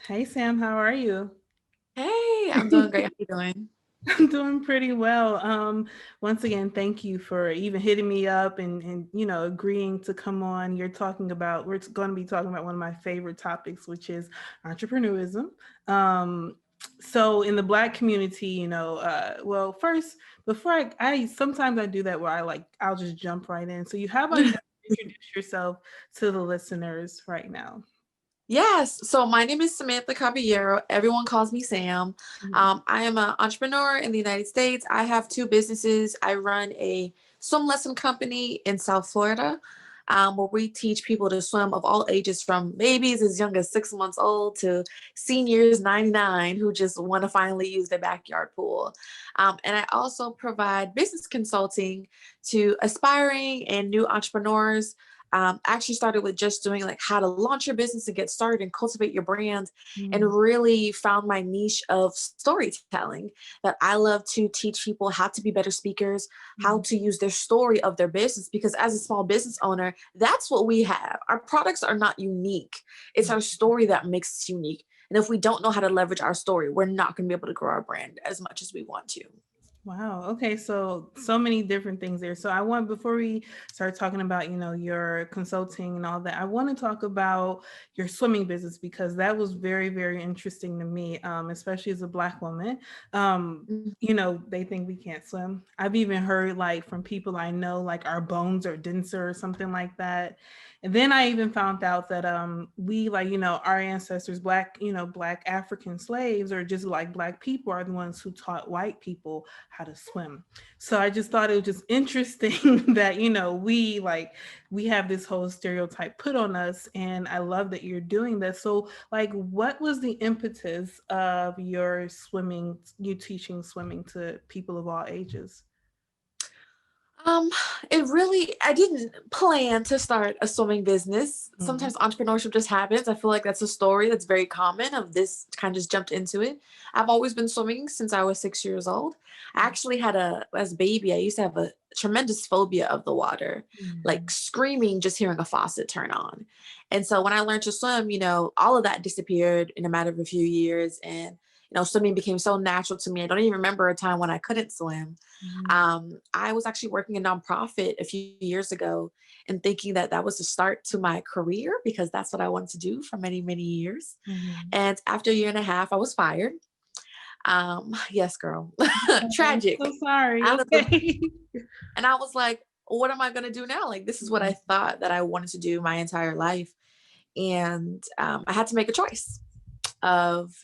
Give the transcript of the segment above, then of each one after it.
Hey Sam, how are you? Hey, I'm doing great. How you doing? I'm doing pretty well. Once again, thank you for even hitting me up and agreeing to come on. We're going to be talking about one of my favorite topics, which is entrepreneurism. Um, so in the Black community, well, first before I sometimes I do that where I'll just jump right in. So how about you just introduce yourself to the listeners right now? Yes. So my name is Samantha Caballero. Everyone calls me Sam. Mhm. I am an entrepreneur in the United States. I have two businesses. I run a swim lesson company in South Florida, where we teach people to swim of all ages, from babies as young as 6 months old to seniors 99 who just want to finally use their backyard pool. And I also provide business consulting to aspiring and new entrepreneurs. Actually started with just doing like how to launch your business and get started and cultivate your brand, and Mm, really found my niche of storytelling, that I love to teach people how to be better speakers, how mm, to use their story of their business, because as a small business owner, that's what we have. Our products are not unique. It's mm. our story that makes us unique. And if we don't know how to leverage our story, we're not going to be able to grow our brand as much as we want to. Wow. Okay. So many different things there. So I want before we start talking about your consulting and all that, I want to talk about your swimming business because that was very interesting to me, especially as a Black woman. Um, they think we can't swim. I've even heard like from people I know like our bones are denser or something like that. And then I even found out that we like our ancestors, Black African slaves or just like Black people are the ones who taught white people how to swim. So I just thought it was just interesting that we have this whole stereotype put on us, and I love that you're doing this. So like, what was the impetus of you teaching swimming to people of all ages? Um, it really, I didn't plan to start a swimming business. Mm, Sometimes entrepreneurship just happens. I feel like that's a story that's very common of this kind of just jumped into it. I've always been swimming since I was 6 years old. I actually as a baby, I used to have a tremendous phobia of the water, like mm, screaming just hearing a faucet turn on. And so when I learned to swim, all of that disappeared in a matter of a few years. And swimming became so natural to me. I don't even remember a time when I couldn't swim. mm, I was actually working a nonprofit a few years ago and thinking that that was the start to my career, because that's what I wanted to do for many, many years. mm. And after a year and a half, I was fired. Yes, girl, I'm so tragic. sorry. Out of the, Okay. and I was like, what am I going to do now? Like, this is what I thought that I wanted to do my entire life. And I had to make a choice of,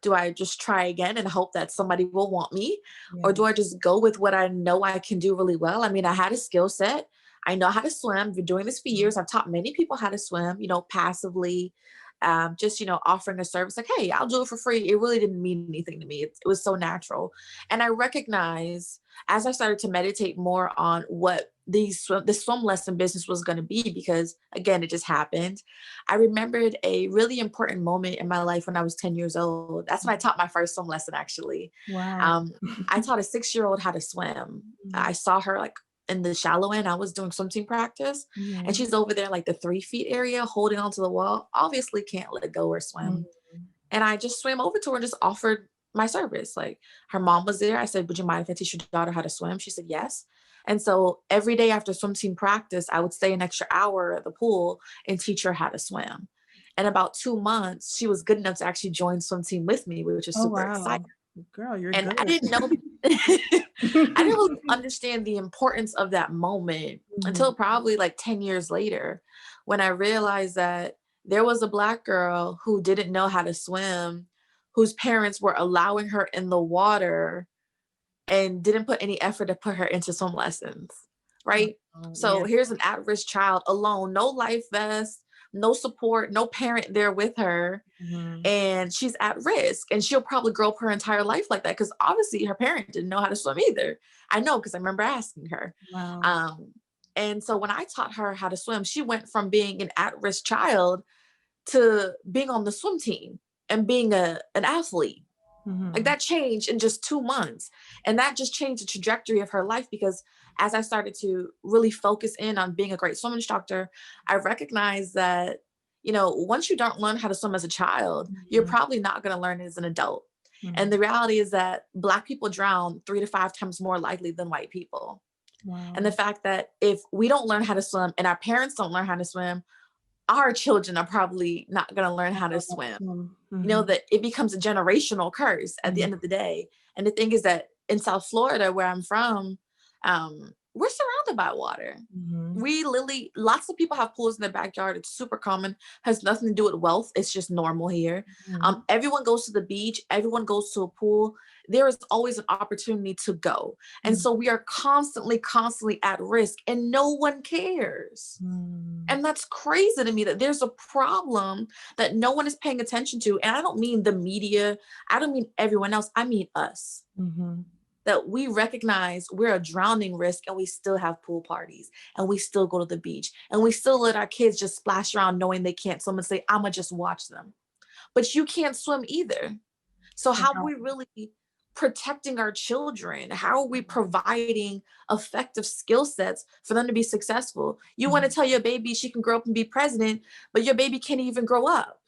do I just try again and hope that somebody will want me? Or Yeah. do I just go with what I know I can do really well? I mean, I had a skill set. I know how to swim. I've been doing this for years. I've taught many people how to swim, passively, just, offering a service like, hey, I'll do it for free. It really didn't mean anything to me. It was so natural. And I recognize as I started to meditate more on what the swim lesson business was going to be, because again, it just happened. I remembered a really important moment in my life when I was 10 years old. That's when I taught my first swim lesson, actually. Wow. Um, I taught a 6-year old how to swim. Mm, I saw her like in the shallow end. I was doing swim team practice, and mhm, she's over there like the 3 feet area holding onto the wall. Obviously, can't let go or mm, swim. And I just swam over to her and just offered my service. Like, her mom was there. I said, would you mind if I teach your daughter how to swim? She said, yes. And so every day after swim team practice, I would stay an extra hour at the pool and teach her how to swim. In about 2 months, she was good enough to actually join swim team with me, which is Oh super wow. exciting. Girl, you're And I good. didn't know, I didn't really understand the importance of that moment Mhm. until probably like 10 years later, when I realized that there was a Black girl who didn't know how to swim, whose parents were allowing her in the water and didn't put any effort to put her into swim lessons, right? Oh, yeah. So here's an at-risk child alone, no life vest, no support, no parent there with her, Mhm. and she's at risk, and she'll probably grow up her entire life like that, because obviously her parent didn't know how to swim either. I know, because I remember asking her. Wow. um, and so when I taught her how to swim, she went from being an at-risk child to being on the swim team and being an athlete. Like, Mhm. that changed in just 2 months. And that just changed the trajectory of her life, because as I started to really focus in on being a great swim instructor, I recognized that, once you don't learn how to swim as a child, you're Mhm. probably not going to learn it as an adult. And Mhm. the reality is that Black people drown 3 to 5 times more likely than white people. And the Wow. fact that if we don't learn how to swim and our parents don't learn how to swim, our children are probably not going to learn how to swim. Mhm. That it becomes a generational curse at the Mhm. end of the day. And the thing is that in South Florida, where I'm from, we're surrounded by water. Mhm. We literally, lots of people have pools in their backyard. It's super common, has nothing to do with wealth. It's just normal here. Mhm. Everyone goes to the beach, everyone goes to a pool. There is always an opportunity to go. And Mhm. so we are constantly at risk and no one cares. Mhm. And that's crazy to me that there's a problem that no one is paying attention to. And I don't mean the media, I don't mean everyone else, I mean us. Mhm. That we recognize we're a drowning risk and we still have pool parties and we still go to the beach and we still let our kids just splash around knowing they can't swim and say, I'ma just watch them. But you can't swim either. So how are Wow. we really protecting our children? How are we providing effective skill sets for them to be successful? You want to Mhm. tell your baby she can grow up and be president, but your baby can't even grow up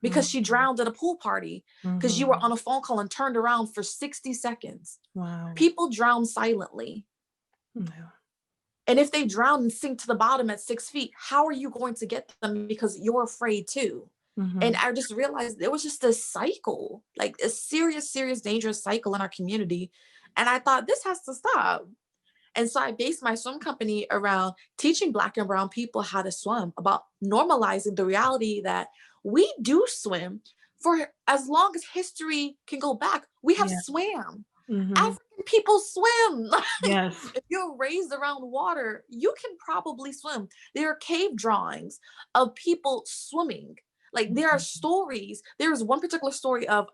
because she Mhm. drowned at a pool party because you were Mhm. on a phone call and turned around for 60 seconds. Wow. People drown silently. Yeah. And if they drown and sink to the bottom at 6 feet, how are you going to get them? Because you're afraid too. And Mhm. I just realized there was just a cycle, like a serious, dangerous cycle in our community. And I thought this has to stop. And so I based my swim company around teaching Black and Brown people how to swim, about normalizing the reality that we do swim for as long as history can go back. We have Yeah. swam. Mhm. African people swim. Yes. If you're raised around water, you can probably swim. There are cave drawings of people swimming. Like there are Mhm. stories. There is one particular story of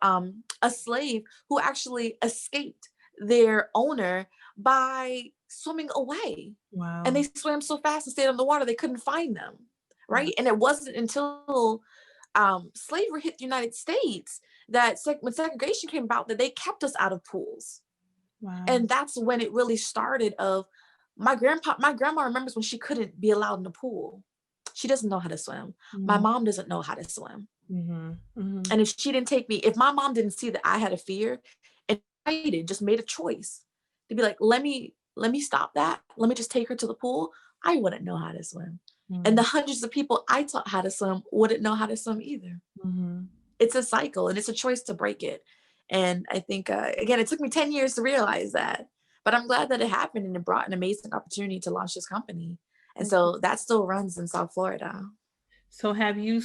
a slave who actually escaped their owner by swimming away. And Wow. they swam so fast and stayed on the water they couldn't find them. Wow. Right. And it wasn't until slavery hit the United States that when segregation came about that they kept us out of pools. Wow. And that's when it really started of my grandma remembers when she couldn't be allowed in the pool. She doesn't know how to swim. My Mhm. mom doesn't know how to swim. Mhm. Mhm. And if my mom didn't see that I had a fear and just made a choice to be like, let me stop that. Let me just take her to the pool. I wouldn't know how to swim. And the Mhm. hundreds of people I taught how to swim wouldn't know how to swim either. Mhm. It's a cycle and it's a choice to break it. And I think, again, it took me 10 years to realize that, but I'm glad that it happened and it brought an amazing opportunity to launch this company. And so that still runs in South Florida. So have you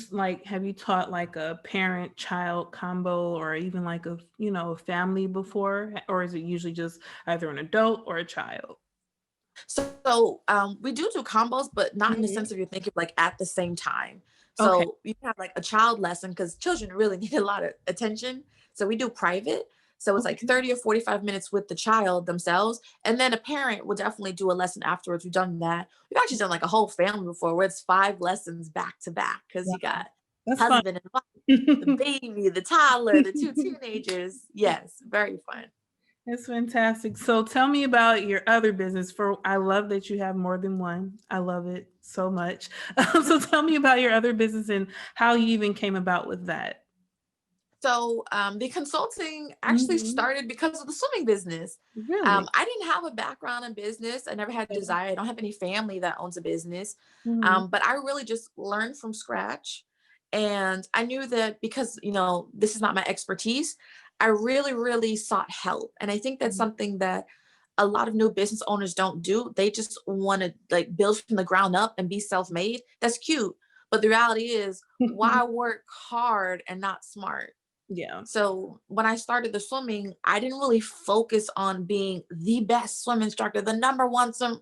taught like a parent child combo or even like a family before, or is it usually just either an adult or a child? So we do combos, but not in the Mhm. sense of you're thinking like at the same time. Okay. So you have like a child lesson because children really need a lot of attention. So we do private. So it's like Okay. 30 or 45 minutes with the child themselves. And then a parent will definitely do a lesson afterwards. We've done that. We've actually done like a whole family before where it's 5 lessons back to back because Wow. you got That's fun. husband and wife, the baby, the toddler, the two teenagers. Yes, very fun. That's fantastic. So tell me about your other business. I love that you have more than one. I love it so much. So tell me about your other business and how you even came about with that. So the consulting actually Mhm. started because of the swimming business. Really? I didn't have a background in business. I never had a Okay. desire. I don't have any family that owns a business. Mhm. But I really just learned from scratch. And I knew that because, this is not my expertise, I really sought help. And I think that's Mhm. something that a lot of new business owners don't do. They just want to like build from the ground up and be self-made. That's cute. But the reality is, why work hard and not smart? Yeah. So when I started the swimming, I didn't really focus on being the best swim instructor, the number one swim.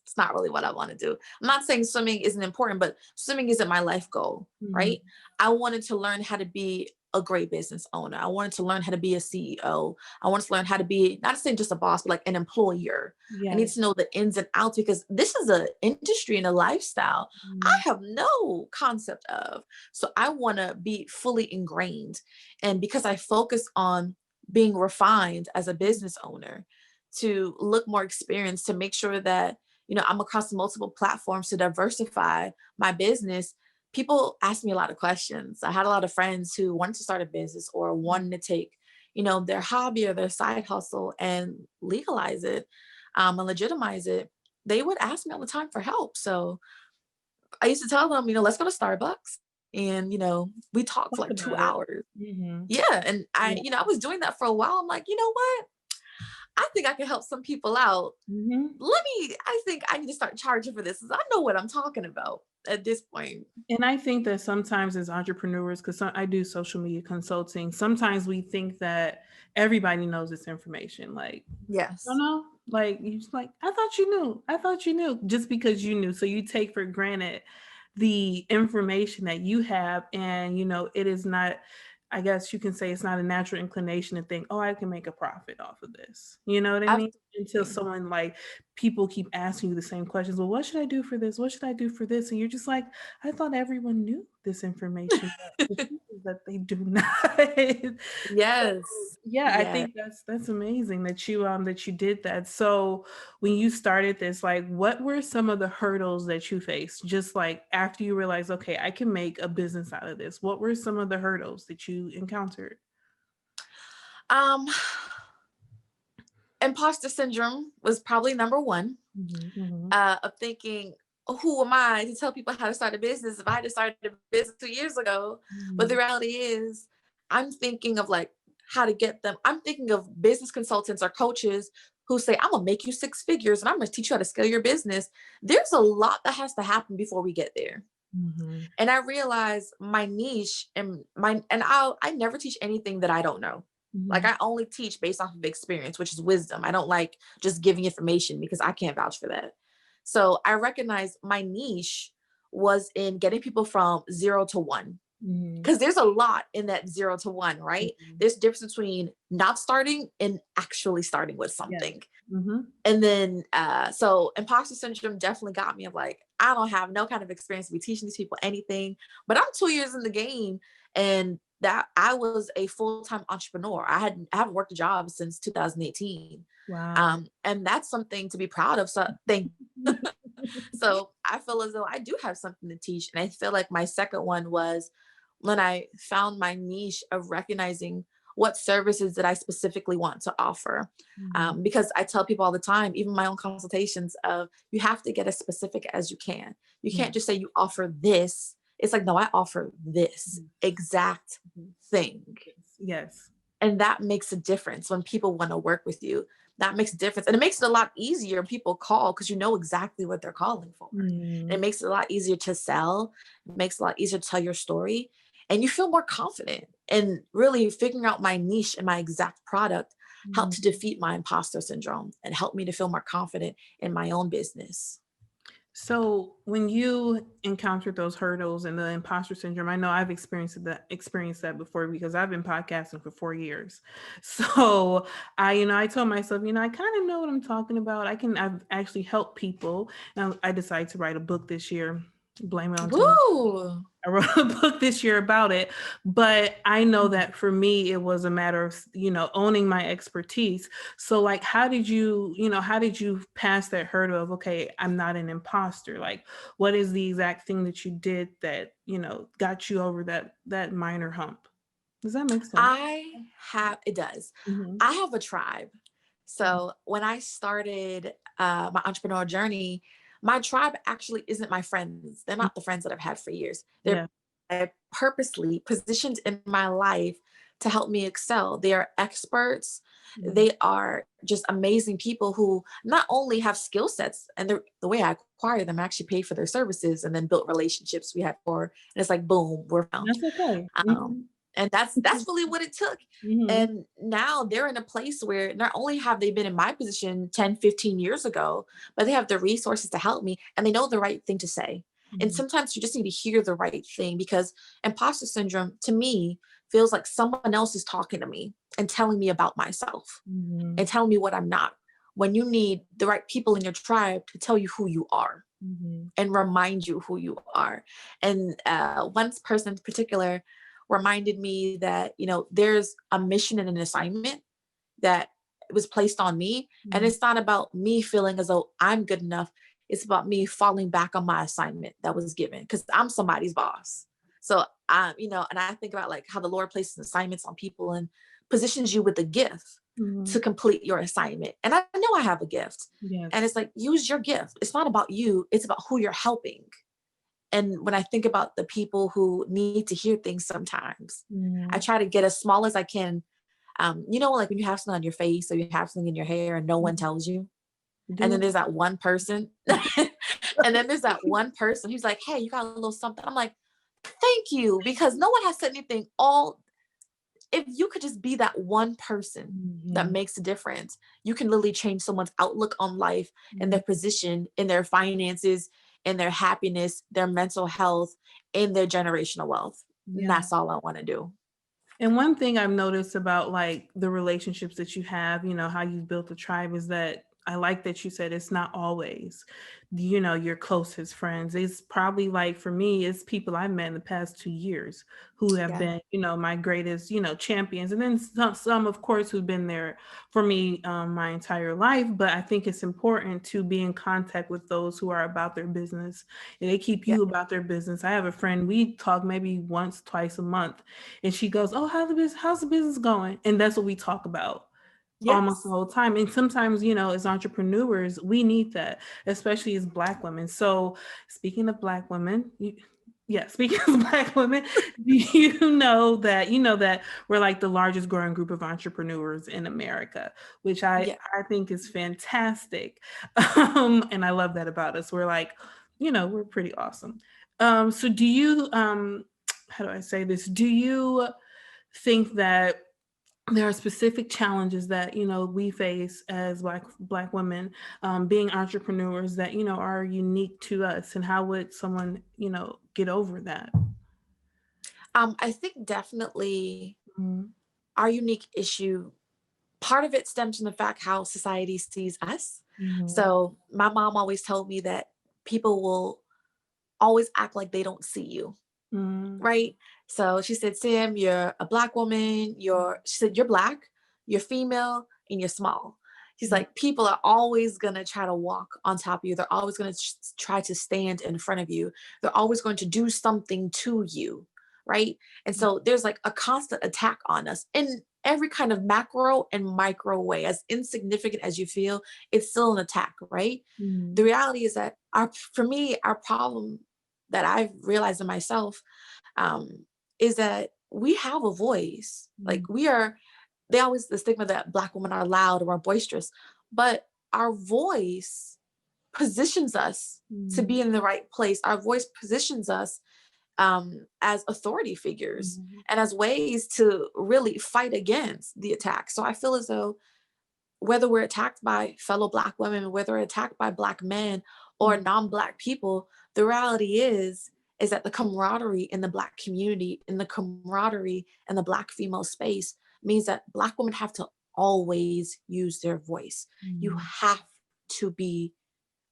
It's not really what I want to do. I'm not saying swimming isn't important, but swimming isn't my life goal, Mhm. right? I wanted to learn how to be a great business owner. I wanted to learn how to be a CEO. I wanted to learn how to be not to say just a boss, but like an employer. I need Yes. to know the ins and outs because this is an industry and a lifestyle I Mhm. have no concept of. So I want to be fully ingrained. And because I focus on being refined as a business owner, to look more experienced, to make sure that I'm across multiple platforms to diversify my business. people asked me a lot of questions. I had a lot of friends who wanted to start a business or wanted to take, their hobby or their side hustle and legalize it, and legitimize it. They would ask me all the time for help. So I used to tell them, let's go to Starbucks. And, we talked for Talk like two about it. hours. Mm-hmm. Yeah. And Yeah. I was doing that for a while. I'm like, you know what? I think I can help some people out. Mm-hmm. I think I need to start charging for this. I know what I'm talking about at this point. And I think that sometimes as entrepreneurs, because I do social media consulting, sometimes we think that everybody knows this information. Like, no, Yes. no, like you just like, I thought you knew. I thought you knew just because you knew. So you take for granted the information that you have. And, it is not, I guess you can say it's not a natural inclination to think, oh, I can make a profit off of this. You know what I mean? Until Absolutely. someone like people keep asking you the same questions. Well, what should I do for this? What should I do for this? And you're just like, I thought everyone knew this information, but the truth is that they do not. So, Yes. yeah, I Yeah. think that's amazing that you did that. So when you started this, like what were some of the hurdles that you faced? Just like after you realized, okay, I can make a business out of this. What were some of the hurdles that you encountered? Um, Imposter syndrome was probably number one, Mhm, mhm, of thinking, "Oh, who am I to tell people how to start a business if I just started a business 2 years ago?" But the mhm, reality is, I'm thinking of like how to get them. I'm thinking of business consultants or coaches who say, "I'm gonna make you six figures and I'm gonna teach you how to scale your business." There's a lot that has to happen before we get there. mhm, And I realized my niche I never teach anything that I don't know. Like, mhm, I only teach based off of experience, which is wisdom. I don't like just giving information because I can't vouch for that. So I recognize my niche was in getting people from 0 to 1, mhm, because there's a lot in that 0 to 1, right? mhm. There's a difference between not starting and actually starting with Yes. something. Mhm, And then, so imposter syndrome definitely got me of like, I don't have no kind of experience to be teaching these people anything, but I'm 2 years in the game, and that I was a full-time entrepreneur. I haven't worked a job since 2018. wow. And that's something to be proud of. So I feel as though I do have something to teach. And I feel like my second one was when I found my niche of recognizing what services that I specifically want to offer. Mhm, Because I tell people all the time, even my own consultations, of you have to get as specific as you can. You yeah, can't just say you offer this. It's like, no, I offer this mhm, exact mhm. thing. Yes. And that makes a difference when people want to work with you. That makes a difference. And it makes it a lot easier when people call because you know exactly what they're calling for. And it Mhm, makes it a lot easier to sell. It makes it a lot easier to tell your story. And you feel more confident. And really figuring out my niche and my exact product helped mhm. to defeat my imposter syndrome and helped me to feel more confident in my own business. So when you encountered those hurdles and the imposter syndrome, I know I've experienced that before because I've been podcasting for 4 years. So I told myself, I kind of know what I'm talking about. I've actually helped people. And I decided to write a book this year. Blame it on Tony. Woo! I wrote a book this year about it, but I know that for me, it was a matter of, owning my expertise. So like, how did you pass that hurdle of, okay, I'm not an imposter? Like, what is the exact thing that you did that, got you over that minor hump? Does that make sense? It does. Mm-hmm. I have a tribe. So when I started my entrepreneurial journey, my tribe actually isn't my friends. They're not the friends that I've had for years. They're Yeah. purposely positioned in my life to help me excel. They are experts. Mhm. They are just amazing people who not only have skill sets, and the way I acquire them, I actually paid for their services and then built relationships we had for, and it's like, boom, we're found. That's okay. Um, and that's really what it took. Mm-hmm. And now they're in a place where not only have they been in my position 10, 15 years ago, but they have the resources to help me and they know the right thing to say. And Mm-hmm. sometimes you just need to hear the right thing, because imposter syndrome to me feels like someone else is talking to me and telling me about myself Mm-hmm. and telling me what I'm not, when you need the right people in your tribe to tell you who you are Mm-hmm. and remind you who you are. And one person in particular reminded me that, there's a mission and an assignment that was placed on me. And Mm-hmm. it's not about me feeling as though I'm good enough. It's about me falling back on my assignment that was given, because I'm somebody's boss. So and I think about like how the Lord places assignments on people and positions you with a gift to Mhm. complete your assignment. And I know I have a gift. And Yes. it's like, use your gift. It's not about you, it's about who you're helping. And when I think about the people who need to hear things sometimes, I Mhm. try to get as small as I can. Like when you have something on your face or you have something in your hair and no one Mhm. tells you. And Do then it. there's that one person. And then there's that one person who's like, hey, you got a little something. I'm like, thank you. Because no one has said anything all. If you could just be that one person that Mhm. makes a difference, you can literally change someone's outlook on life and Mhm. their position, in their finances, in their happiness, their mental health, in their generational wealth. And Yeah. that's all I want to do. And one thing I've noticed about like the relationships that you have, how you've built a tribe is that I like that you said it's not always, your closest friends. It's probably like for me, it's people I've met in the past 2 years who have Yeah. been, my greatest, champions. And then some of course, who've been there for me my entire life. But I think it's important to be in contact with those who are about their business and they keep Yeah. you about their business. I have a friend, we talk maybe once, twice a month and she goes, "Oh, how's the business going?" And that's what we talk about almost the Yes. whole time. And sometimes, as entrepreneurs, we need that, especially as Black women. So, speaking of Black women, speaking of Black women, you know that we're like the largest growing group of entrepreneurs in America, which I Yeah. I think is fantastic, and I love that about us. We're like, we're pretty awesome. So, do you how do I say this? Do you think that there are specific challenges that we face as black women being entrepreneurs that are unique to us, and how would someone get over that? I think definitely Mhm. our unique issue, part of it stems from the fact how society sees us. Mhm. So my mom always told me that people will always act like they don't see you, Mhm. right? So she said, Sam, you're a Black woman. She said, you're Black, you're female, and you're small. She's Yeah. like, people are always going to try to walk on top of you. They're always going to try to stand in front of you. They're always going to do something to you, right? And so there's like a constant attack on us in every kind of macro and micro way. As insignificant as you feel, it's still an attack, right? The Mhm. reality is that for me, our problem that I've realized in myself is that we have a voice. Like Mhm. they always, the stigma that Black women are loud or boisterous, but our voice positions us to Mhm. be in the right place. Our voice positions us as authority figures Mhm. and as ways to really fight against the attack. So I feel as though whether we're attacked by fellow Black women, whether we're attacked by Black men or Mhm. non-Black people, the reality is that the camaraderie in the Black community, in the camaraderie in the Black female space, means that Black women have to always use their voice. You Mhm. have to be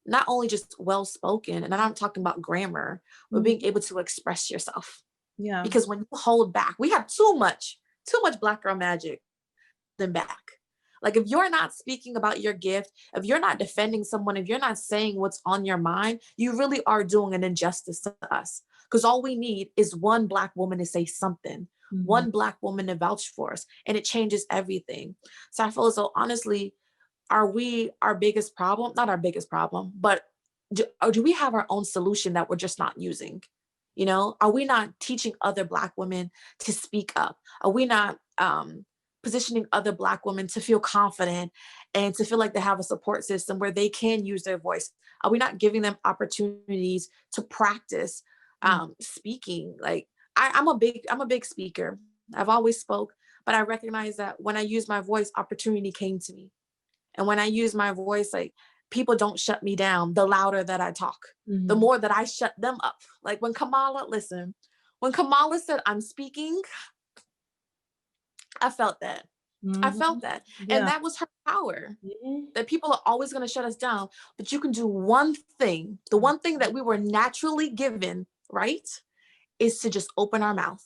not only just well spoken, and I'm not talking about grammar, but being Mhm. able to express yourself. Yeah. Because when you hold back, we have too much Black girl magic them back. Like if you're not speaking about your gift, if you're not defending someone, if you're not saying what's on your mind, you really are doing an injustice to us. Because all we need is one Black woman to say something, Mhm. one Black woman to vouch for us, and it changes everything. So I feel as though, honestly, are we our biggest problem? Not our biggest problem, but do we have our own solution that we're just not using? Are we not teaching other Black women to speak up? Are we not positioning other Black women to feel confident and to feel like they have a support system where they can use their voice? Are we not giving them opportunities to practice Mhm. speaking? Like I'm a big speaker. I've always spoke, but I recognize that when I use my voice, opportunity came to me. And when I use my voice, like people don't shut me down. The louder that I talk, the Mhm. more that I shut them up. Like when Kamala said, I'm speaking, I felt that. I Mhm. felt that. And Yeah. that was her power. Mhm. That people are always going to shut us down. But you can do one thing. The one thing that we were naturally given, right? Is to just open our mouth.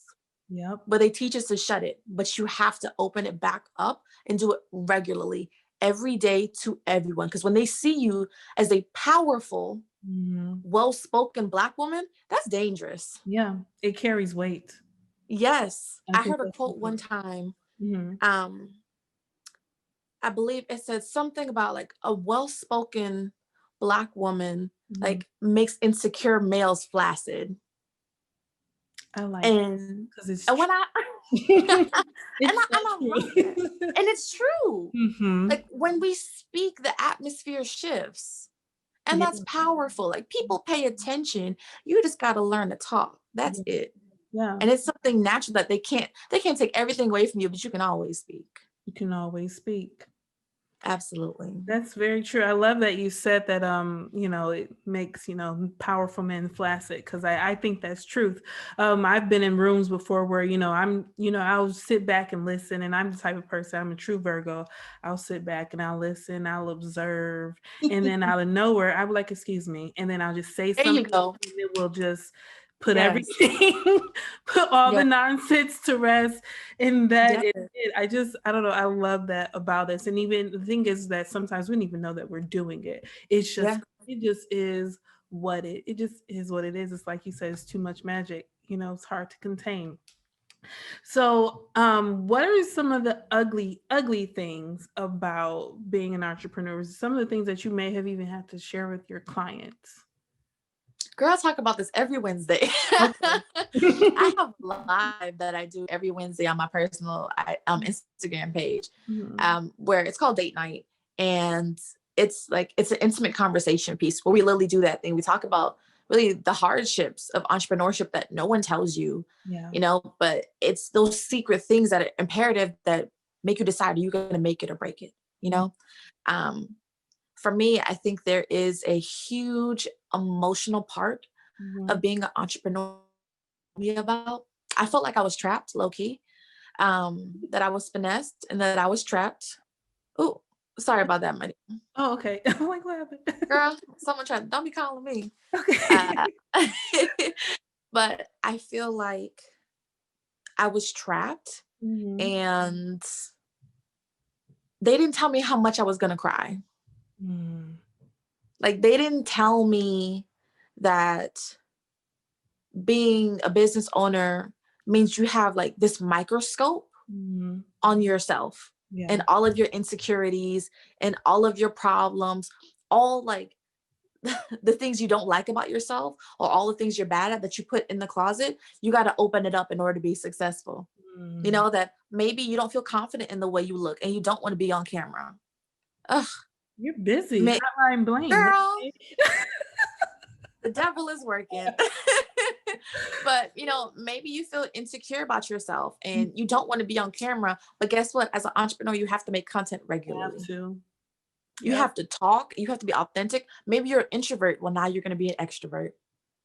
Yep. But they teach us to shut it. But you have to open it back up and do it regularly every day to everyone. Because when they see you as a powerful, well-spoken Black woman, that's dangerous. Yeah, it carries weight. Yes. I I think heard a that's quote one important. time. Mhm. I believe it said something about like a well-spoken Black woman Mhm. like makes insecure males flaccid. I like that And because it's and true. when I and It's so I love that. true. And it's true. Mhm. Like when we speak, the atmosphere shifts. And Yeah, that's powerful. Like people pay attention. You just got to learn to talk. That's yeah, it. yeah. And it's something natural that they can't take everything away from you, but you can always speak. You can always speak. Absolutely. That's very true. I love that you said that it makes, powerful men flaccid because I think that's truth. I've been in rooms before where, I'll sit back and listen, and I'm the type of person, I'm a true Virgo. I'll sit back and I'll listen, I'll observe, and then out of nowhere, I'll be like, excuse me, and then I'll just say There you something go. and it will just put Yes. everything, put all Yeah. the nonsense to rest. And that Yeah. is it. I don't know. I love that about us. And even the thing is that sometimes we don't even know that we're doing it. Yeah. It just is it just is what it is. It's like you said, it's too much magic. It's hard to contain. So, what are some of the ugly things about being an entrepreneur? Some of the things that you may have even had to share with your clients. Girl, I talk about this every Wednesday. Okay. I have live that I do every Wednesday on my personal Instagram page, Mhm. where it's called Date Night, and it's an intimate conversation piece where we literally do that thing. We talk about really the hardships of entrepreneurship that no one tells you, Yeah. but it's those secret things that are imperative that make you decide, are you going to make it or break it, you know? Um, for me, I think there is a huge emotional part Mhm. of being an entrepreneur about. I felt like I was trapped, low key, that I was finessed and that I was trapped. Oh, sorry about that, my Oh, okay. I'm like, what happened? girl. Someone tried. Don't be calling me. Okay. Uh, but I feel like I was trapped, Mhm. and they didn't tell me how much I was gonna cry. Mm. Like they didn't tell me that being a business owner means you have like this microscope Mhm. on yourself Yeah. and all of your insecurities and all of your problems, all like the things you don't like about yourself or all the things you're bad at that you put in the closet. You got to open it up in order to be successful. Mm. That maybe you don't feel confident in the way you look and you don't want to be on camera. Ugh, You're busy. ma- Hotline bling. girl, Okay. the devil is working. But maybe you feel insecure about yourself and you don't want to be on camera, but guess what, as an entrepreneur you have to make content Have regularly. to. You Yep. have to talk, you have to be authentic. Maybe you're an introvert, well now you're going to be an extrovert.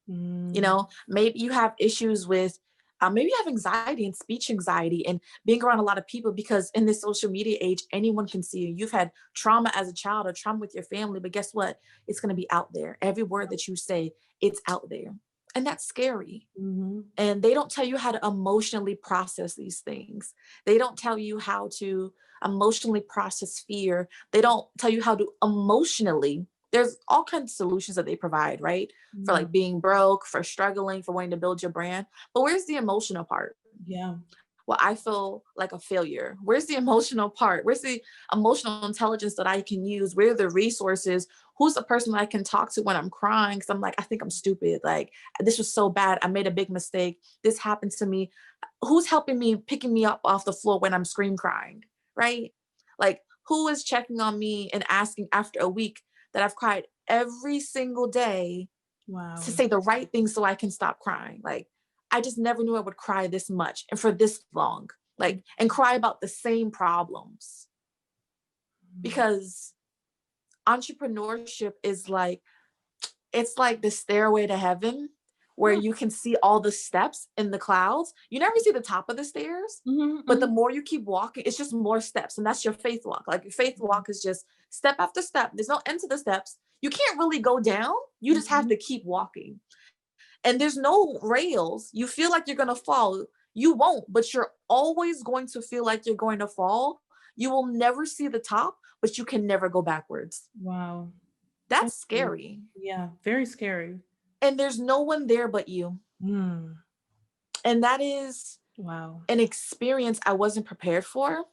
Mm. Maybe you have issues with maybe you have anxiety and speech anxiety and being around a lot of people, because in this social media age anyone can see you. You've had trauma as a child or trauma with your family, but guess what, it's going to be out there. Every word that you say, it's out there, and that's scary. Mhm. And they don't tell you how to emotionally process these things. They don't tell you how to emotionally process fear. They don't tell you how to emotionally, there's all kinds of solutions that they provide, right? For Yeah. like being broke, for struggling, for wanting to build your brand. But where's the emotional part? Yeah. Well, I feel like a failure. Where's the emotional part? Where's the emotional intelligence that I can use? Where are the resources? Who's the person that I can talk to when I'm crying? Because I'm like, I think I'm stupid. Like, this was so bad. I made a big mistake. This happened to me. Who's helping me, picking me up off the floor when I'm scream crying? Right? Like, who is checking on me and asking after a week that I've cried every single day to Wow. say the right thing so I can stop crying? Like, I just never knew I would cry this much and for this long, like, and cry about the same problems. Mhm. Because entrepreneurship is like, it's like the stairway to heaven where Yeah. you can see all the steps in the clouds. You never see the top of the stairs, Mhm. but the Mhm. more you keep walking, it's just more steps. And that's your faith walk. Like your faith walk is just step after step. There's no end to the steps. You can't really go down. You just have Mhm. to keep walking. And there's no rails. You feel like you're going to fall. You won't, but you're always going to feel like you're going to fall. You will never see the top, but you can never go backwards. Wow. That's That's deep. scary. Yeah, very scary. And there's no one there but you. Mm. And that is Wow. an experience I wasn't prepared for.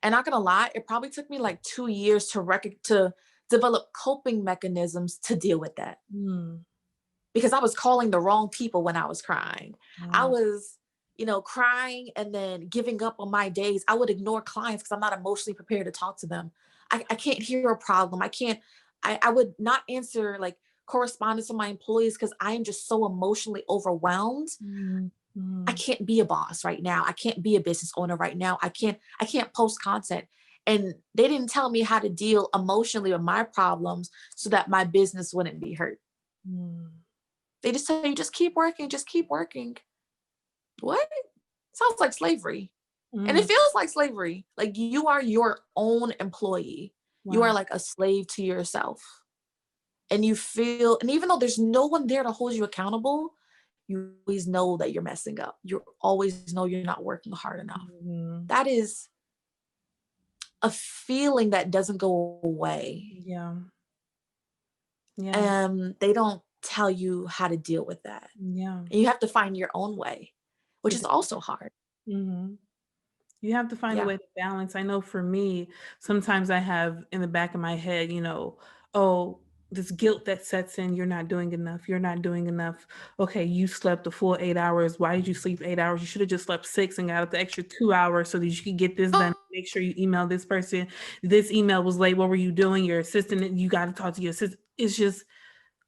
And not gonna lie, it probably took me like 2 years to develop coping mechanisms to deal with that, Mm. because I was calling the wrong people when I was crying. I Wow. was, crying and then giving up on my days. I would ignore clients because I'm not emotionally prepared to talk to them. I can't hear a problem. I would not answer like correspondence from my employees because I am just so emotionally overwhelmed. Mm. I Mm. can't be a boss right now. I can't be a business owner right now. I can't post content. And they didn't tell me how to deal emotionally with my problems so that my business wouldn't be hurt. Mm. They just tell you just keep working, just keep working. What? Sounds like slavery. And it Mm. feels like slavery. Like you are your own employee. You are Wow. like a slave to yourself. And you feel, and even though there's no one there to hold you accountable, you always know that you're messing up. You always know you're not working hard enough. Mhm. That is a feeling that doesn't go away. Yeah. Yeah. And they don't tell you how to deal with that. Yeah. And you have to find your own way, which is It's also hard. mhm. You have to find a Yeah. way to balance. I know for me, sometimes I have in the back of my head, oh, this guilt that sets in, you're not doing enough. You're not doing enough. Okay, you slept a full 8 hours. Why did you sleep 8 hours? You should have just slept six and got up the extra 2 hours so that you could get this done. Make sure you email this person. This email was late. What were you doing? Your assistant, you got to talk to your assistant. It's just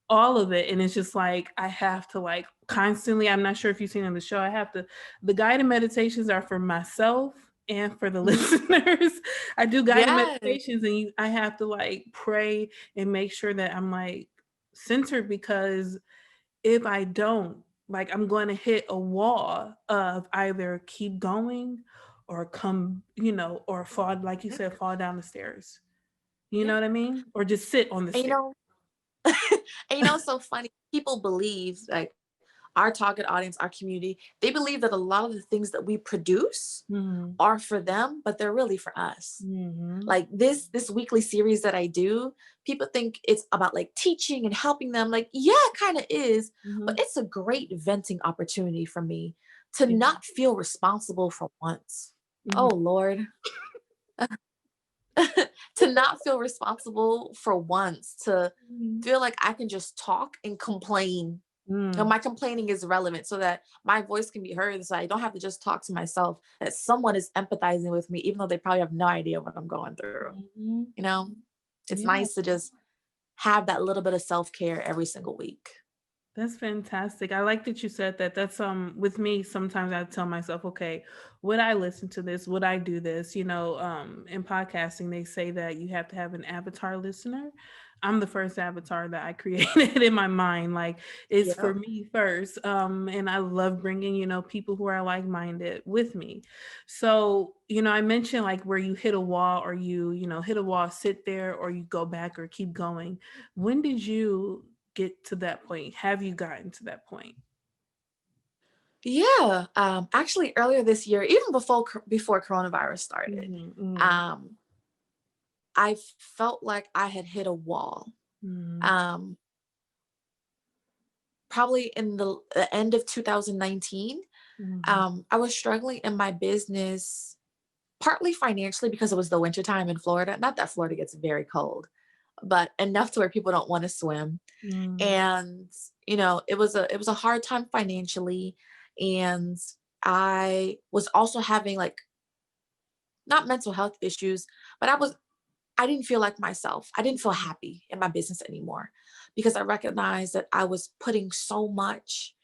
all of it. And it's just like I have to like constantly, I'm not sure if you've seen on the show, the guided meditations are for myself and for the Mhm. listeners. I do guided Yes. meditations and I have to like pray and make sure that I'm like centered, because if I don't, like I'm going to hit a wall of either keep going or come, or fall, like you Yeah. said, fall down the stairs. You know Yeah. what I mean? Or just sit on the And stairs. it's so funny. People believe like our target audience, our community, they believe that a lot of the things that we produce Mhm. are for them, but they're really for us. Mhm. Like this weekly series that I do, people think it's about like teaching and helping them. Like, yeah, it kind of is, but Mhm. it's a great venting opportunity for me to Yeah. not feel responsible for once. Oh Mhm. Lord. To not feel responsible for once, to Mhm. feel like I can just talk and complain. And Mm. my complaining is relevant so that my voice can be heard. So I don't have to just talk to myself, that someone is empathizing with me, even though they probably have no idea what I'm going through. Mhm. You know, it's Yeah, nice to just have that little bit of self care every single week. that's fantastic. I like that you said that. That's with me, sometimes I tell myself, okay, would I listen to this? Would I do this? In podcasting, they say that you have to have an avatar listener. I'm the first avatar that I created in my mind. Like it's for Yep. me first. And I love bringing, people who are like-minded with me. So, I mentioned like where you hit a wall or hit a wall, sit there, or you go back or keep going. When did you get to that point? Have you gotten to that point? Yeah. Actually, earlier this year, even before coronavirus started, Mhm, mhm, um, I felt like I had hit a wall. mhm, Um, Probably in the end of 2019, mhm, I was struggling in my business, partly financially because it was the wintertime in Florida. Not that Florida gets very cold, but enough to where people don't want to swim. mhm, And it was a hard time financially, and I was also having like not mental health issues, but I didn't feel like myself. I didn't feel happy in my business anymore because I recognized that I was putting so much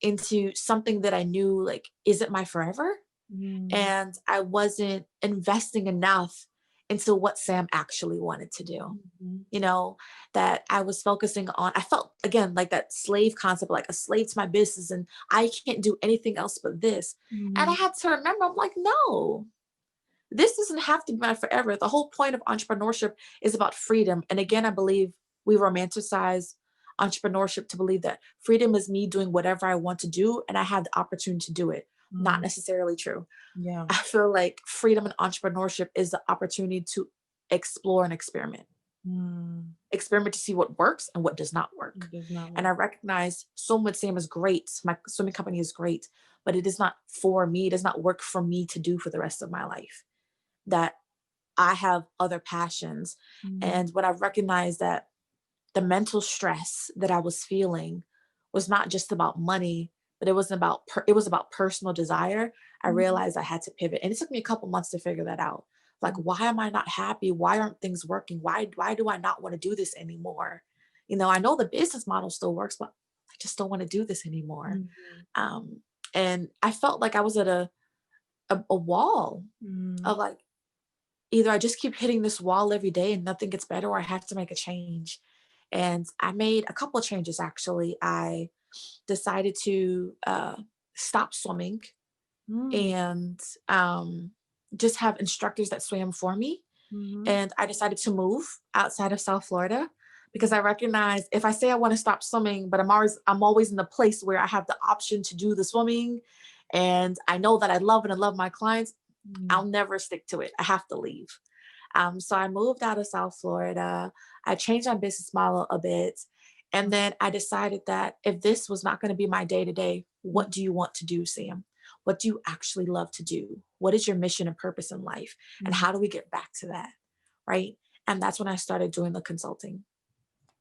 into something that I knew like isn't my forever. mhm, And I wasn't investing enough into what Sam actually wanted to do. mhm, You know, that I was focusing on, I felt again like that slave concept, like a slave to my business, and I can't do anything else but this. And I mhm, had to remember, I'm like, no, this doesn't have to be my forever. The whole point of entrepreneurship is about freedom. And again, I believe we romanticize entrepreneurship to believe that freedom is me doing whatever I want to do and I have the opportunity to do it. Not mhm. necessarily true. Yeah. I feel like freedom and entrepreneurship is the opportunity to explore and experiment. Mm, Experiment to see what works and what does not it work. does not And I work. recognize swim with Sam is great. My swimming company is great, but it is not for me. It does not work for me to do for the rest of my life. That I have other passions. Mm, And when I recognized that the mental stress that I was feeling was not just about money, but it was about personal desire. I mm, realized I had to pivot, and it took me a couple months to figure that out. Like, mm, why am I not happy? Why aren't things working? Why do I not want to do this anymore? I know the business model still works, but I just don't want to do this anymore. mhm, Um, and I felt like I was at a wall mm, of like, either I just keep hitting this wall every day and nothing gets better, or I have to make a change. And I made a couple of changes actually. I decided to stop swimming mm, and just have instructors that swam for me. mhm, And I decided to move outside of South Florida because mm, I recognize if I say I want to stop swimming, but I'm always in the place where I have the option to do the swimming, and I know that I love and I love my clients, mm, I'll never stick to it. I have to leave. So I moved out of South Florida. I changed my business model a bit. And then I decided that if this was not going to be my day to day, mm, what do you want to do, Sam? What do you actually love to do? What is your mission and purpose in life? And mm. how do we get back to that? Right. And that's when I started doing the consulting.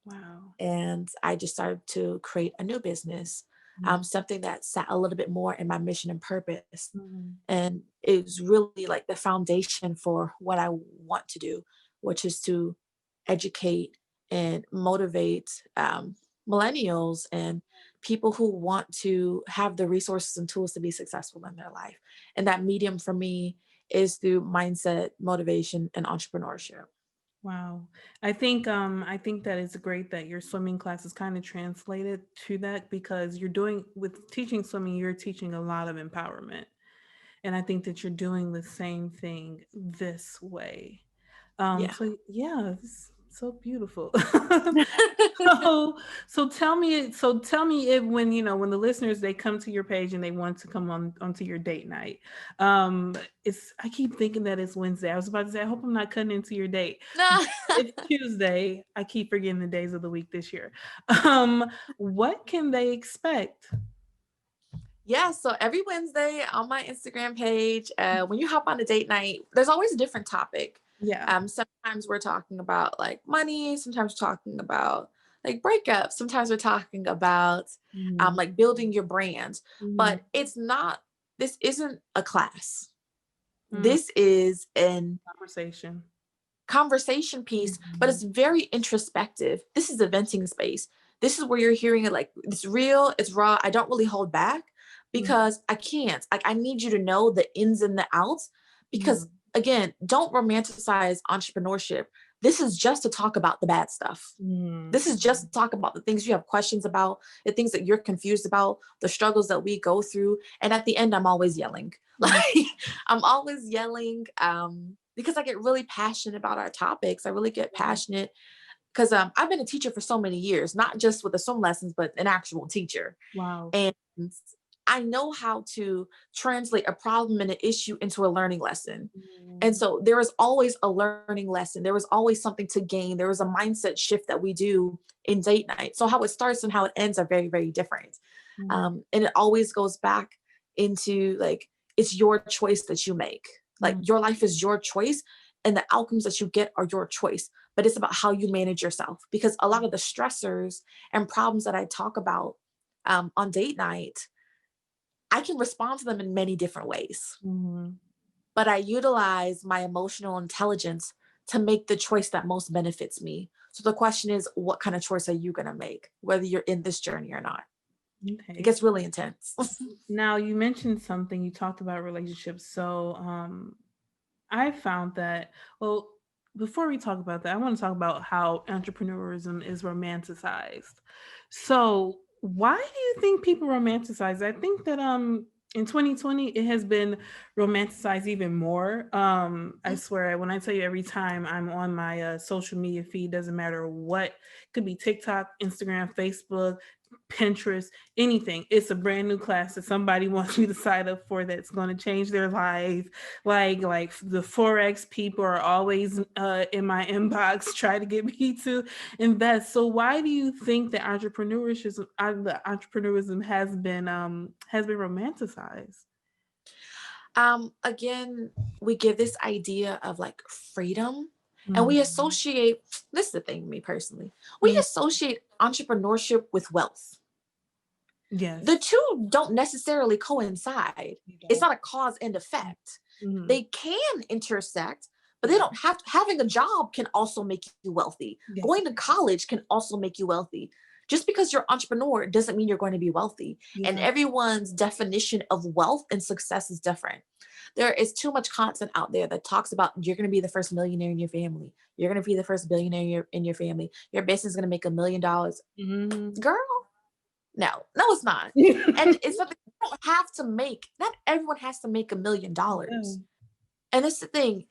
Wow. And I just started to create a new business, Mm, something that sat a little bit more in my mission and purpose. mm, And it was really like the foundation for what I want to do, which is to educate and motivate millennials and people who want to have the resources and tools to be successful in their life. And that medium for me is through mindset, motivation, and entrepreneurship. wow. I think that it's great that your swimming class is kind of translated to that because you're doing with teaching swimming, you're teaching a lot of empowerment. And I think that you're doing the same thing this way. Yeah. So yeah, it's so beautiful. So so tell me if when when the listeners they come to your page and they want to come on onto your date night. Um it's I keep thinking that it's Wednesday. I was about to say I hope I'm not cutting into your date. No. It's Tuesday. I keep forgetting the days of the week this year. Um what can they expect? Yeah, so every Wednesday on my Instagram page, when you hop on a date night, there's always a different topic. Yeah. Sometimes we're talking about like money, sometimes we're talking about like breakups, sometimes we're talking about Mhm. like building your brand. Mhm. But this isn't a class. Mm, This is an conversation. conversation piece, but Mhm. it's very introspective. This is a venting space. This is where you're hearing it like it's real, it's raw. I don't really hold back Mm, because I can't. Like I need you to know the ins and the outs because mm, again, don't romanticize entrepreneurship. This is just to talk about the bad stuff. mm, This is just to talk about the things you have questions about, the things that you're confused about, the struggles that we go through. And at the end, I'm always yelling. mm, Like I'm always yelling because I get really passionate about our topics. I really get mm. passionate because I've been a teacher for so many years, not just with the swim lessons, but an actual teacher. Wow. And I know how to translate a problem and an issue into a learning lesson. And Mm, so there is always a learning lesson. There is always something to gain. There is a mindset shift that we do in date night. So how it starts and how it ends are very, very different. mm, And it always goes back into like, it's your choice that you make. Like mm, your life is your choice and the outcomes that you get are your choice. But it's about how you manage yourself because a lot of the stressors and problems that I talk about on date night, I can respond to them in many different ways, mhm. but I utilize my emotional intelligence to make the choice that most benefits me. So the question is, what kind of choice are you going to make, whether you're in this journey or not? It Okay. gets really intense. Now you mentioned something, you talked about relationships. So I found that, well, before we talk about that, I want to talk about how entrepreneurism is romanticized. So, why do you think people romanticize? I think that in 2020 it has been romanticized even more. I swear when I tell you every time I'm on my social media feed, doesn't matter what, it could be TikTok, Instagram, Facebook, Pinterest, anything. It's a brand new class that somebody wants me to sign up for that's going to change their life. Like the Forex people are always in my inbox trying to get me to invest. So why do you think that entrepreneurism has been romanticized? Again, we give this idea of like freedom, and we Mhm. associate, this is the thing, me personally, we Mm, associate entrepreneurship with wealth. The yes, two don't necessarily coincide. you It's don't. not a cause and effect. Mm-hmm. They can intersect, but they Yeah. don't have to. Having a job can also make you wealthy. Yes. Going to college can also make you wealthy. Just because you're an entrepreneur doesn't mean you're going to be wealthy. And Yeah. everyone's definition of wealth and success is different. There is too much content out there that talks about you're going to be the first millionaire in your family. You're going to be the first billionaire in your family. Your business is going to make $1 million. Mm-hmm. Girl, no, it's not. And it's something you don't have to make. Not everyone has to make $1 million. No. And it's the thing,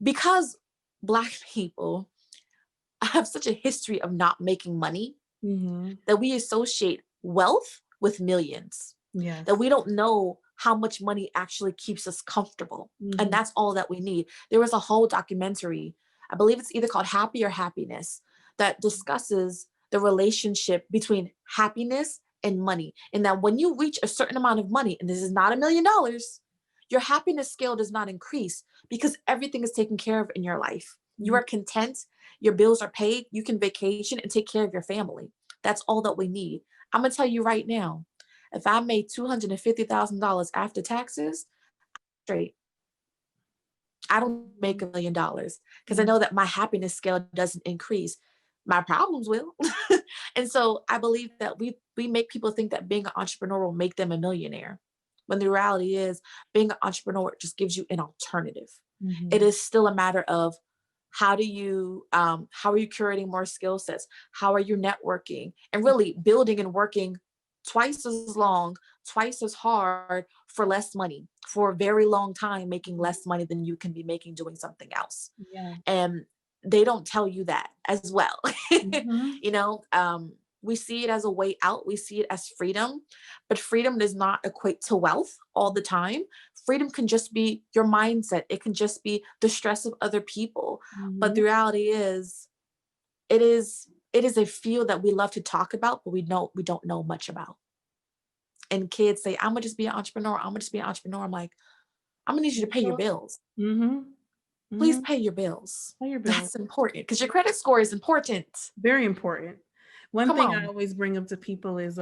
because Black people have such a history of not making money, Mm-hmm. that we associate wealth with millions, that Yes. we don't know how much money actually keeps us comfortable. And Mm-hmm. that's all that we need. There was a whole documentary, I believe it's either called Happy or Happiness, that discusses the relationship between happiness and money. And that when you reach a certain amount of money, and this is not $1 million, your happiness scale does not increase because everything is taken care of in your life. You Mm-hmm. are content, your bills are paid, you can vacation and take care of your family. That's all that we need. I'm gonna tell you right now, if I made $250,000 after taxes, straight, I don't make $1 million because I Yeah. know that my happiness scale doesn't increase. My problems will. And so I believe that we make people think that being an entrepreneur will make them a millionaire. When the reality is, being an entrepreneur just gives you an alternative. It Mm-hmm. is still a matter of how are you curating more skill sets? How are you networking and really building and working twice as long, twice as hard for less money, for a very long time, making less money than you can be making doing something else. Yeah. And they don't tell you that as well. Mm-hmm. you know, we see it as a way out. We see it as freedom, but freedom does not equate to wealth all the time. Freedom can just be your mindset. It can just be the stress of other people. But Mm-hmm. the reality is, it is a field that we love to talk about, but we don't know much about. And kids say, "I'm gonna just be an entrepreneur. I'm gonna just be an entrepreneur." I'm like, I'm gonna need you to pay your bills. Mm-hmm. Please Mm-hmm. pay your bills. Pay your bill. That's important because your credit score is important. Very important. One Come thing I on. always bring up to people is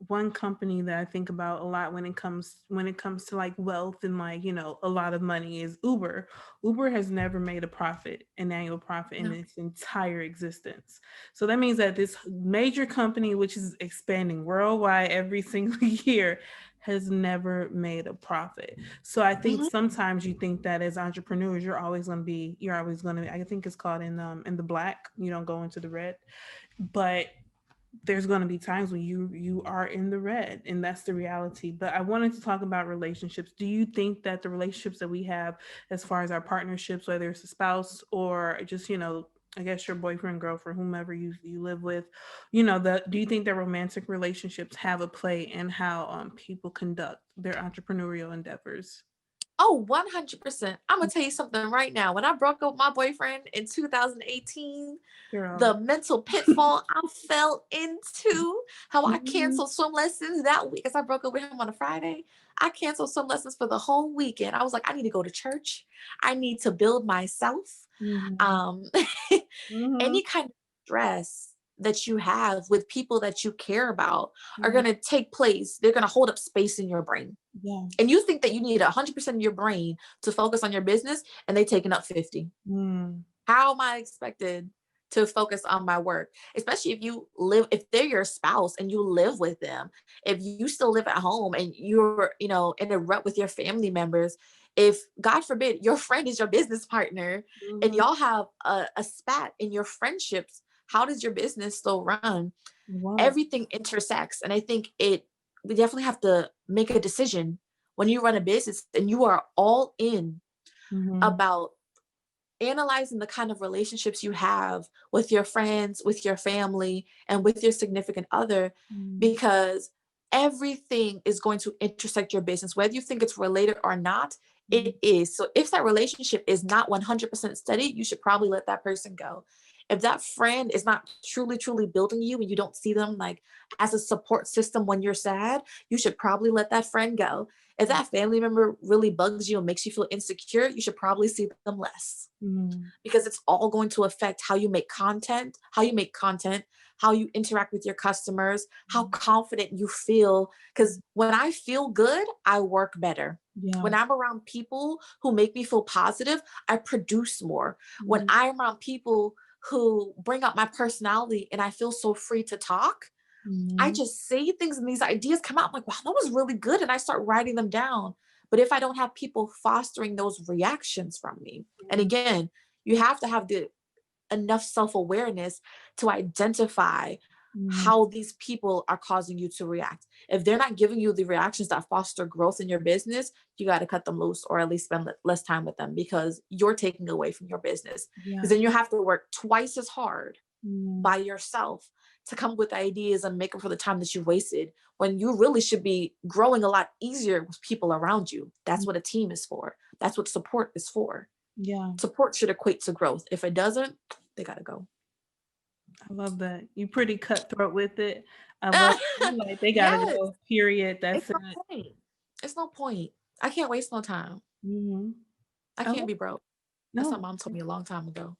one company that I think about a lot when it comes to like wealth and like, a lot of money is Uber. Uber has never made a profit, an annual profit in No. its entire existence. So that means that this major company, which is expanding worldwide every single year, has never made a profit. So I think Mhm. sometimes you think that as entrepreneurs, you're always going to be, I think it's called in the black, you don't go into the red, but there's going to be times when you are in the red, and that's the reality. But I wanted to talk about relationships. Do you think that the relationships that we have as far as our partnerships, whether it's a spouse or just I guess your boyfriend, girlfriend, whomever you live with, do you think that romantic relationships have a play in how people conduct their entrepreneurial endeavors? Oh, 100%. I'm gonna tell you something right now. When I broke up with my boyfriend in 2018, Girl. the mental pitfall I fell into, how I Mhm. canceled swim lessons that week, because I broke up with him on a Friday. I canceled swim lessons for the whole weekend. I was like, I need to go to church. I need to build myself. Mhm. Um, Mhm. any kind of stress that you have with people that you care about are Yeah. going to take place. They're going to hold up space in your brain. Yeah. And you think that you need 100% of your brain to focus on your business, and they taking up 50. Mm. How am I expected to focus on my work? Especially if they're your spouse and you live with them, if you still live at home and you're, in a rut with your family members, if God forbid your friend is your business partner and Mhm. y'all have a spat in your friendships, how does your business still run? Wow. Everything intersects. And I think we definitely have to make a decision when you run a business and you are all in Mhm. about analyzing the kind of relationships you have with your friends, with your family, and with your significant other, Mm, because everything is going to intersect your business, whether you think it's related or not. mm, It is. So if that relationship is not 100% steady, you should probably let that person go. If that friend is not truly building you and you don't see them like as a support system when you're sad, you should probably let that friend go. If that family member really bugs you and makes you feel insecure, you should probably see them less, mm, because it's all going to affect how you make content, how you interact with your customers, how mm. confident you feel. Because when I feel good, I work better. Yeah. When I'm around people who make me feel positive, I produce more. When Mm, I'm around people who bring out my personality and I feel so free to talk, I mm, just say things and these ideas come out. I'm like, wow, that was really good. And I start writing them down. But if I don't have people fostering those reactions from me, and mm, again, you have to have the enough self-awareness to identify mm. how these people are causing you to react. If they're not giving you the reactions that foster growth in your business, you got to cut them loose, or at least spend less time with them, because you're taking away from your business. Because Yeah. then you have to work twice as hard Mm, by yourself to come up with ideas and make up for the time that you wasted, when you really should be growing a lot easier with people around you. That's mm. what a team is for. That's what support is for. Yeah. Support should equate to growth. If it doesn't, they got to go. I love that. You pretty cutthroat with it. I love you like they gotta Yes, go, period. it's That's it. no point. It's no point. I can't waste no time. Mhm. I I can't love be broke. That's what no. mom told me a long time ago.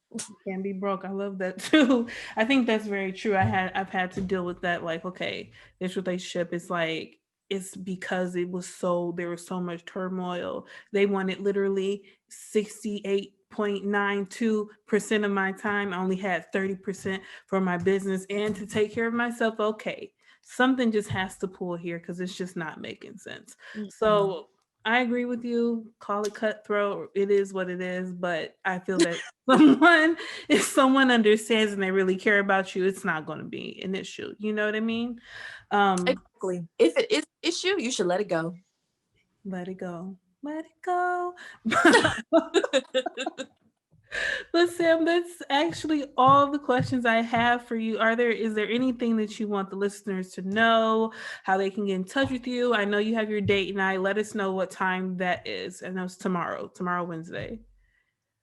Can't be broke. I love that too. I think that's very true. I've had to deal with that. Like, okay, this relationship is like it's because it was so there was so much turmoil. They wanted literally 68.92% of my time. I only had 30% for my business and to take care of myself. Okay. Something just has to pull here because it's just not making sense. Mm-mm. So I agree with you. Call it cutthroat. It is what it is. But I feel that someone if someone understands and they really care about you, it's not going to be an issue. You know what I mean? Um, Exactly. If it is an issue, you should let it go. let it go. Let it go. But Sam, that's actually all the questions I have for you. Is there anything that you want the listeners to know, how they can get in touch with you? I know you have your date night. Let us know what time that is. I know it's tomorrow, Wednesday.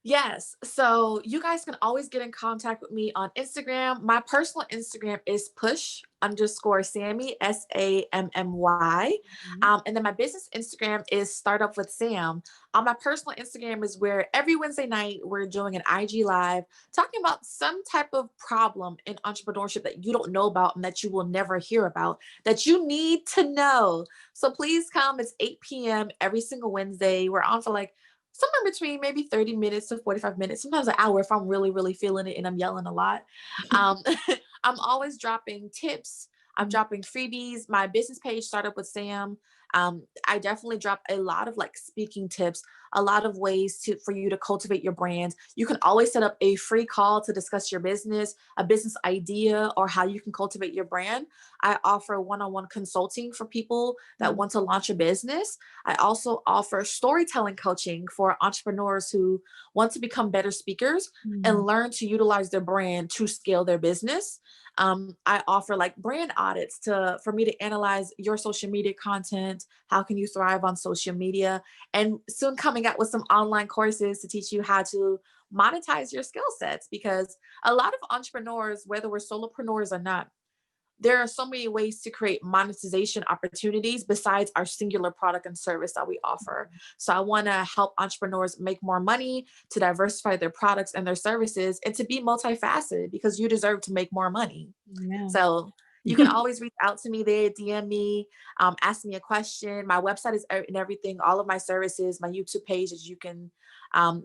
Yes. So you guys can always get in contact with me on Instagram. My personal Instagram is push_Sammy, SAMMY. Mhm. And then my business Instagram is Startup with Sam. On my personal Instagram is where every Wednesday night we're doing an IG live talking about some type of problem in entrepreneurship that you don't know about and that you will never hear about, that you need to know. So please come. It's 8 p.m. every single Wednesday. We're on for like somewhere between maybe 30 minutes to 45 minutes, sometimes an hour if I'm really feeling it and I'm yelling a lot. Um, I'm always dropping tips. I'm dropping freebies. My business page, Startup with Sam. I definitely drop a lot of like speaking tips, a lot of ways for you to cultivate your brand. You can always set up a free call to discuss your business, a business idea, or how you can cultivate your brand. I offer one-on-one consulting for people that Mhm. want to launch a business. I also offer storytelling coaching for entrepreneurs who want to become better speakers Mhm. and learn to utilize their brand to scale their business. I offer like brand audits for me to analyze your social media content. How can you thrive on social media? And soon coming out with some online courses to teach you how to monetize your skill sets, because a lot of entrepreneurs, whether we're solopreneurs or not, there are so many ways to create monetization opportunities besides our singular product and service that we offer. So I want to help entrepreneurs make more money, to diversify their products and their services, and to be multifaceted, because you deserve to make more money. Yeah. So you can always reach out to me there, DM me, ask me a question. My website is and everything, all of my services, my YouTube page, as you can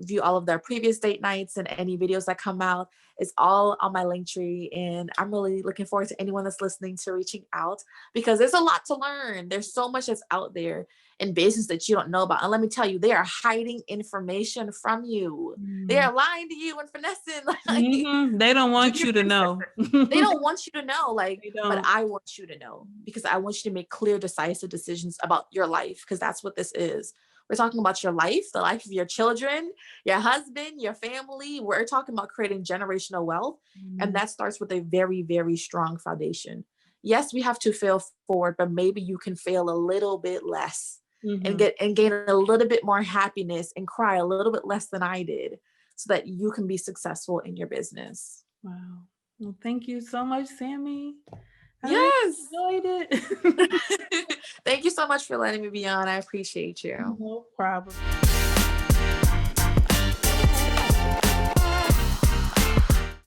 view all of their previous date nights and any videos that come out. It's all on my link tree. And I'm really looking forward to anyone that's listening to reaching out, because there's a lot to learn. There's so much that's out there in business that you don't know about. And let me tell you, they are hiding information from you. They Mm. are lying to you and finessing. Like, Mhm. They don't do want your you to research. know. They don't want you to know, like, They but don't. I want you to know, because I want you to make clear, decisive decisions about your life, because that's what this is. We're talking about your life, the life of your children, your husband, your family. We're talking about creating generational wealth. And Mm-hmm. that starts with a very, very strong foundation. Yes, we have to fail forward, but maybe you can fail a little bit less and Mm-hmm. get and gain a little bit more happiness and cry a little bit less than I did so that you can be successful in your business. Wow. Well, thank you so much, Sammy. I really Yes. enjoyed it. Thank you so much for letting me be on. I appreciate you. No problem.